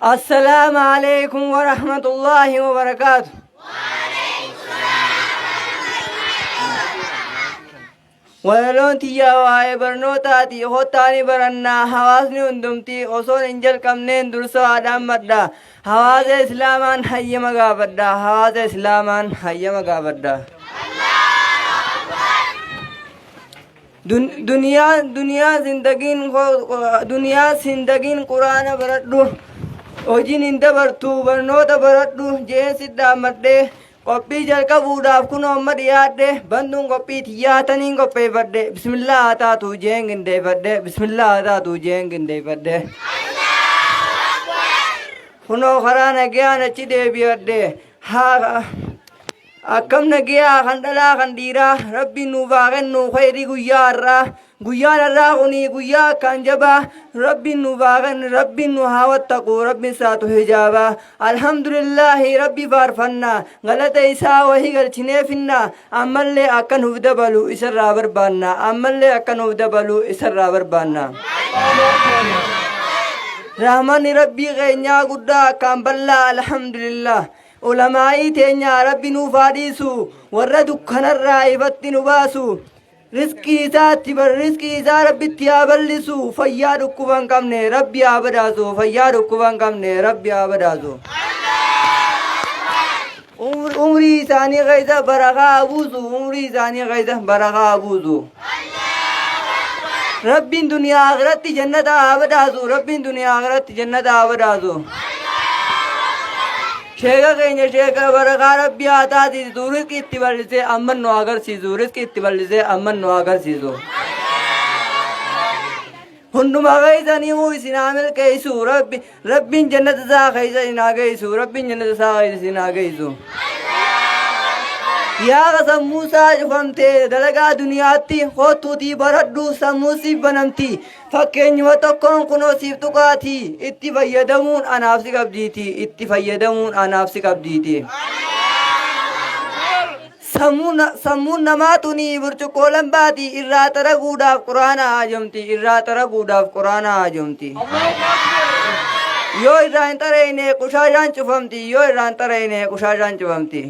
السلام عليكم ورحمة الله وبركاته. ولون تيا واي برنوتاتي هوتاني برنا حواسني وندمتي أصول إنجل كمنين درسو آدم مدى حواس إسلامان حي مغابدا حواس إسلامان حي مغابدا دنيا زندگين قرآن بردو وجين انت برتو برنوتا بردو جين سدا مدى qophii jalqabuudhaaf kun ummad yaadde banduun qophii xiyyaataniin qopheeffadde bismillah taatu jeen gindeeffadde bismillah taatu jeen gindeeffadde kunoo karaa nagayaan achi deebiyadde haa akkam nagayaa kan dhalaa kan dhiiraa rabbiin nuuf haa kennu khayrii guyyaa irraa guyyaan irraa kuni guyyaa akkaan jabaa rabbiin nuuf haa kennu rabbiin nu haa wattaqu rabbiin isaatu hijaabaa alhamdulillahi rabbi faarfanna galata isaa wahii galchineefinna ammallee akka nuuf dabalu isarraa barbaanna ammallee akka nuuf dabalu isarraa barbaanna rahmanni rabbii keenyaa guddaa akkaan bal'aa alhamdulillah ulamaa'i teenya rabbi nuuf haa dhiisu warra dukkanarraa ifatti nu baasu rizqii isaa rabbitti haa bal'isu fayyaa dhukkuba hin qabne rabbi haa badhaasu fayyaa dhukkuba hin qabne rabbi haa badhaasu umrii isaanii keessa barakaa haa buusu umrii isaanii keessa barakaa haa buusu rabbiin duniyaa akhiratti jannata haa badhaasu rabbiin duniyaa akhiratti jannata haa badhaasu sheeka keenya sheeka barakaa rabbi haa taasisu rizqii itti bal'isee amman nu agarsiisu rizqii itti bal'isee amman nu agarsiisu hunduma keessanii huu isin haa milkeessu rabbiin jannata isaa keessa isin haa geessu rabbiin jannata isaa keessa isin haa geessu yaa sammuu isaa cufamte dalagaa duniyaatti kootuutii baradhu sammuu siif banamti fakkeenyuma tokkoon kunoo siif tuqaati itti fayyadamuun anaaf si qabdiiti itti fayyadamuun anaaf si qabdiiti sammuun namaa tuni burcuqqoo lambaati irraa xaraguudhaaf quraana haajomti irraa xaraguudhaaf quraana haajomti yoo irraa hin xareyne qushaashaan cufamti yoo irraa hin xareyne qushaashaan cufamti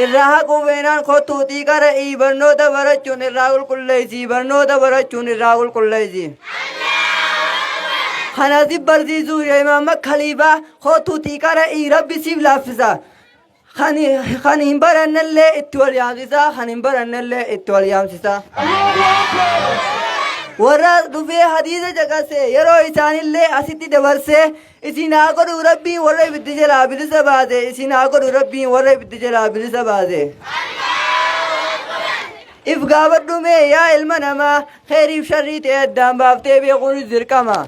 irraa haquu beenaan kottuutii qara'ii barnoota barachuun irraa qulqulleessi barnoota barachuun irraa qulqulleessi kanasif barsiisuu imaam khaliifaa kottuutii qara'ii rabbi siif laaffisa kan hin barannellee itti wal yaamsisa kan hin barannellee itti wal yaamsisa warra dhufee hadiisa caqase yeroo isaanillee asitti dabarsee isin haa godhu rabbiin warra ibiddi jalaa bilisa baase isin haa godhu rabbiin warra ibiddi jalaa bilisa baase if gaafadhume yaa ilma namaa khayriif sharrii ta'e addaan baaftee beekuun dirqama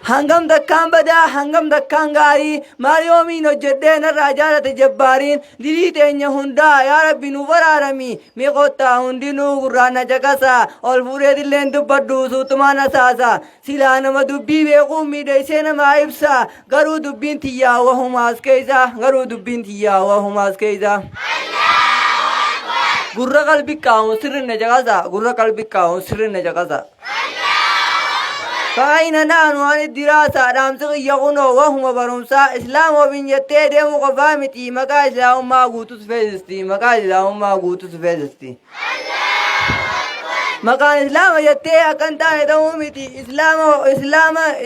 hangam dakkaan badaa hangam dakkaan gaarii maariyoomiin hojjedhee narraa jaalate jabbaariin dilii teenya hundaa yaa rabbi nu baraarami miqottaa hundinuu gurraana caqasa ol fuudheetilleen dubbadhu suutumaan asaasa silaa nama dubbii beekuun miidheessee namaa ibsa garuu dubbiin tiyyaa wahumaas keeysa garuu dubbiin tiyyaa wahumaas keeysa gurra qalbii qaawun sirrinna caqasa gurra qalbii qaawun sirrinna caqasa فأين نحن عن الدراسة دام يقولون وهم برمسا إسلام وبين يتدي مقفامتي مكا إسلام ما قوتو سفيزستي مكا إسلام ما قوتو سفيزستي مكان إسلام يتدي أكنتان دومتي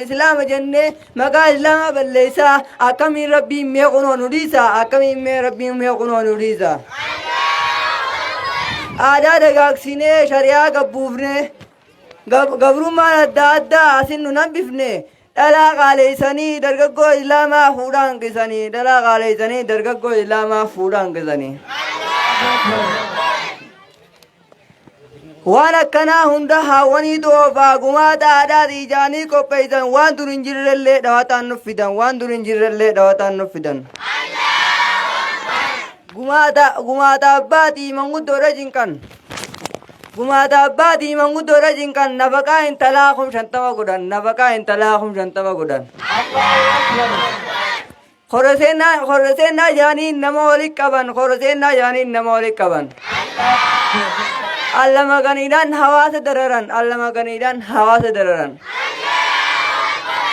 إسلام جنة مكا إسلام بلسا أكمي ربي ميقنون نديسا أكمي ربي ميقنون نديسا آداد قاقسيني شريعة قبوفني gabrummaan adda addaa asin nu nambifne dhalaa qaaleeysanii dargaggoo islaamaa fuudha hanqisanii dhalaa qaaleeysanii dargaggoo islaamaa fuudha hanqisanii waan akkanaa hunda haawwanii xoofaa gumaata aadaati ijaanii qopheeysan waan dur hin jirrellee dhawataan nuuf fidan waan dur hin jirrellee dhawataan nuuf fidan gumaata abbaatii manguddoodha jinqan gumaata abbaatii manguddoodha jinqan nafaqaa intalaa kum shantama godhan nafaqaa intalaa kum shantama godhan horoseenaa jaaniin nama walitti qaban horoseenaa jaaniin nama walitti qaban allama ganiidhaan hawaasa dararan allama ganiidhaan hawaasa dararan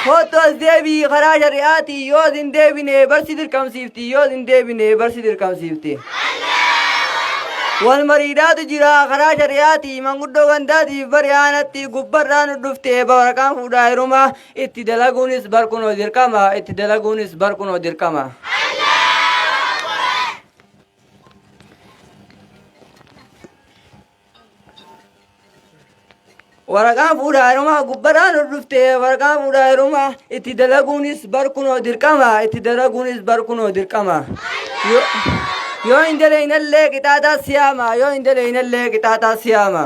hoto as deebii karaa shari'aatii yoo hin deebine barsi dirqamsiifti yoo hin deebine barsi dirqamsiifti wal mariidhaatu jira karaa shari'aatii manguddoo gandaatiif bari'aanatti gubbarraan dhufte waraqaan fuudhaa hiruma itti dalaguunis barkunoo dirqama itti dalaguunis barkunoo dirqama waraqaan fuudhaa hiruma gubbarraan dhufte waraqaan fuudhaa hiruma itti dalaguunis barkunoo dirqama itti dalaguunis barkunoo dirqama yoo hin dalaynallee qixaataa siyaama yoo hin dalaynallee qixaataa siyaama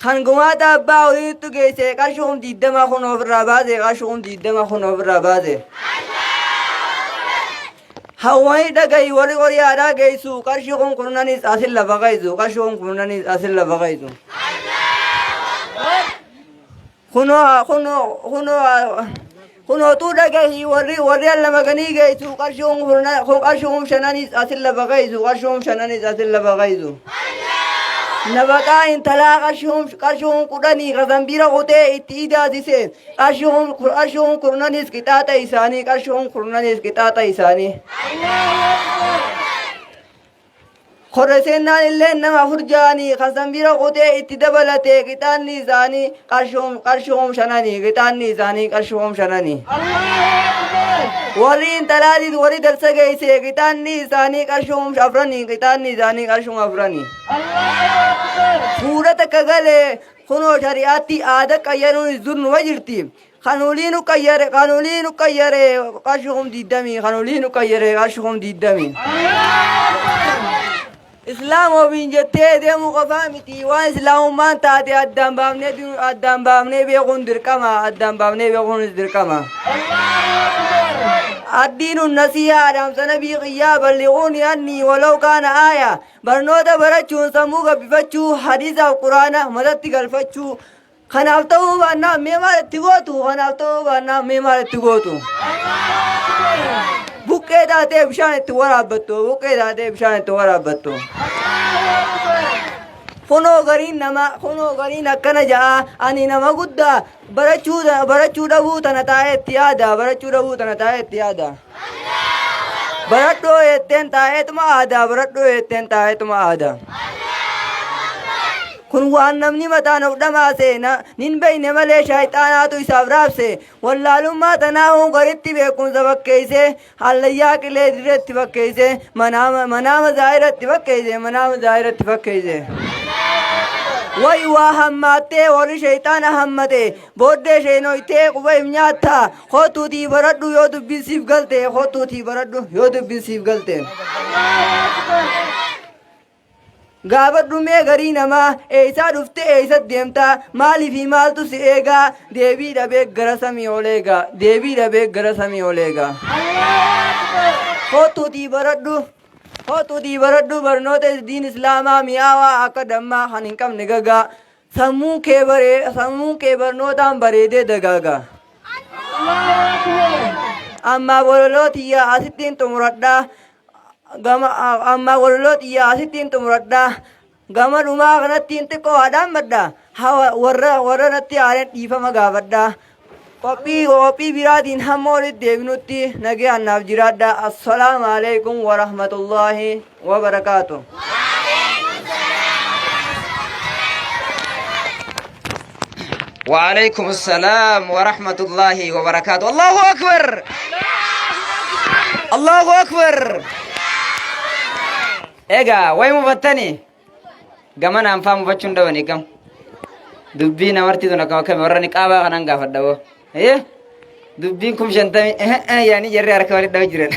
kan gumaata abbaa horiitu geesse qarshuun 20 kun ofirraa baase qarshuun 20 kun ofirraa baase hawwani dhagayi warri qoriyaadaa geessu qarshii kun kurnanis asin lafa qaysu qarshii kun kurnanis asin lafa qaysu kunoo tuu dhagahi warri allama ganii geessu qarshuun shananis asin lafa qaysu qarshuun shananis asin lafa qaysu nabaqaa intalaa qarshuun kudhanii qazambira qotee itti idaasise qarshuun kurnanis qixaaxa isaanii qarshuun kurnanis qixaaxa isaanii korresennaan illee nama furjaanii qazambira qotee itti dabalate qixaanni isaanii qarshuun shananii qixaanni isaanii qarshuun shananii warri intalaatis warri darsa geesse qixaanni isaanii qarshuun afranii qixaanni isaanii qarshuun afranii fuudha takka galee kunoo shari'aatti aada qayyaruun zurnuma jirti kanuulii nu qayyare qarshuun 20 kanuulii nu qayyare qarshuun 20 islaam ofiin jettee deemuu qofaa miti waan islaamummaan taate addaan baafnee beekuun dirqama addaan baafnee beekuunis dirqama الدين النصيحة دام سنبي قيا بلغوني أني ولو كان آية برنوتا برچو سموغا بفتشو حديث القرآن مدد قلفتشو خنافتو بانا ميمار تغوتو خنافتو بانا ميمار تغوتو بوكي داتي بشان اتورابتو بوكي داتي بشان اتورابتو kunoo gariin akkana ja'a ani nama guddaa barachuu dhabuu tana taa'eetti yaada barachuu dhabuu tana taa'eetti yaada baradhoo jetteen taa'eetuma aada baradhoo jetteen taa'eetuma aada kun waan namni mataan of dhamaase nin beeyne malee shaayxaanaatu isaaf raabse wallaalummaa tanaahuun garitti beekumsa fakkeeyse hallayyaa qilee dirreetti fakkeeyse manaama zaahiratti fakkeeyse way waa hammaatee warri shayxaana hammate booddee sheenoytee quba him nyaatta kootuutii baradhu yoo dubbinsiif galte kootuutii baradhu yoo dubbinsiif galte gaafadhumee garii namaa eeysaa dhufte eeysat deemta maaliifi maaltu si eegaa deebii dhabee gara samii oleegaa deebii dhabee gara samii oleegaa kootuutii baradhu barnoota diin islaamaa mi'aawaa akka dammaa kan hin qabne gagaa sammuu kee barnootaan bareedee dagaagaa amma wololootiyaa asittiin xumuradhaa gama dhumaa kanattiin xiqqoo haadhaan madda warra natti aaren dhiifama gaafadha qophii biraatiin hamma walitti deebinutti nagee annaaf jiraadha assalaamu alaikum warahmatullaahi wabarakaatu وعليكم السلام ورحمة الله وبركاته الله أكبر الله أكبر إيجا وين مفتني كمان أنفهم فتشون دواني كم دبين أمرتي دونا كم وراني كابا خنان غافر دو إيه دبين كم شنتمي يعني جري أركوالي دو جرين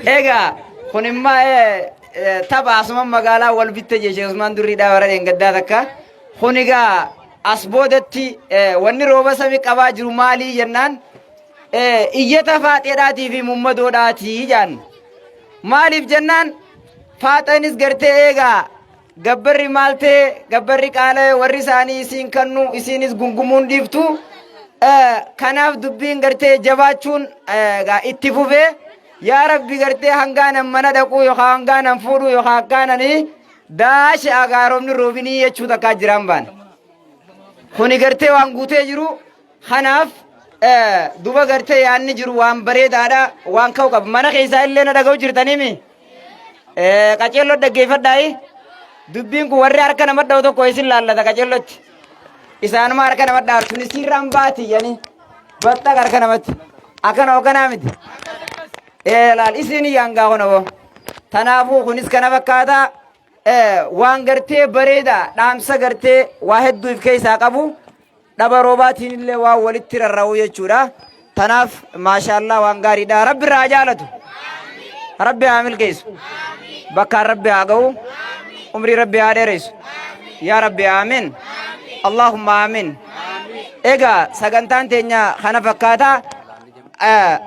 إيجا خنما تابع اسمه مقالة والبيت جيش عثمان دوري داورا ينقدا ذكا خنيجا أسبودتي وني روبا سمي كابا جرومالي جنان إيجتا فاتيراتي في ممدو داتي جان مالف جنان فاتنس غرتي إيجا gabbarri maalte gabbarri qaala warri isaanii isiin kannu isiinis gungumuun dhiiftu kanaaf dubbiin gartee jabaachuun itti fufee yaa rabbi gartee hangaanan mana dhaquu yookaan hangaanan fuudhuu yookaan akkaananii daashe agaaromni roobinii jechuu takkaa jiraan baan. Kuni gartee waan guutee jiru kanaaf duba gartee yaanni jiru waan bareedaadha waan ka'u qaba. Mana keessaa illee na dhaga'u jirtaniimi. Qaceelloo dhaggeeffadhaayi. Dubbiin kun warri harka nama dha'u tokko isin laallata qaceellotti. Isaanuma harka nama dhaartu ni sirraan baati yani batta harka namatti akkana hooganaa miti. Laal isin yaangaa kana boo. Tanaafuu kunis kana fakkaata waan gartee bareeda dhaamsa gartee waa hedduu if keessaa qabu dhaba roobaatiin illee waan walitti rarra'u jechuudha. Tanaaf maashaallah waan gaariidha. Rabbi irraa jaalatu. Rabbi haa milkeessu. Bakkaan Rabbi haa ga'u. Umrii Rabbi haa dheeressu. Yaa Rabbi aamin. Allahumma aamin. Egaa sagantaan teenya kana fakkaata.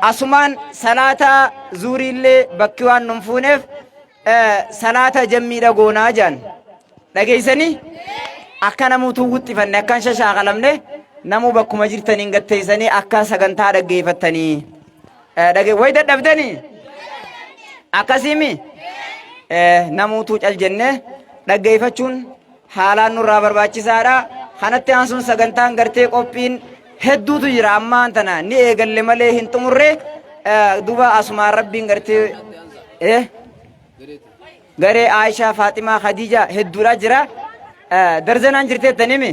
Asumaan salaata zuuriillee bakki waan nun fuuneef salaata jammiidha goonaa jaan. Dhageessanii akka namuutuu wuxxifanne akkan shashaaqalamne namuu bakkuma jirtaniin gatteessanii akka sagantaa dhaggeeffattanii. Way dadhabdanii akkasiimi namuutuu cal jenne dhaggeeffachuun haalaan nurraa barbaachisaadha. Kanatti aansuun sagantaan gartee qophiin hedduutu jira ammaan tana ni eegalle malee hin xumurre duba asumaan rabbiin gartee garee Aishaa Faaximaa Khadiija hedduudha jira. Darzanaan jirteettanimi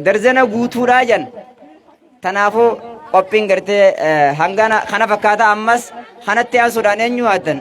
darzana guutuudha jan. Tanaafuu qophiin gartee hangana kana fakkaata ammas kanatti aansuudhaan eenyu haatan.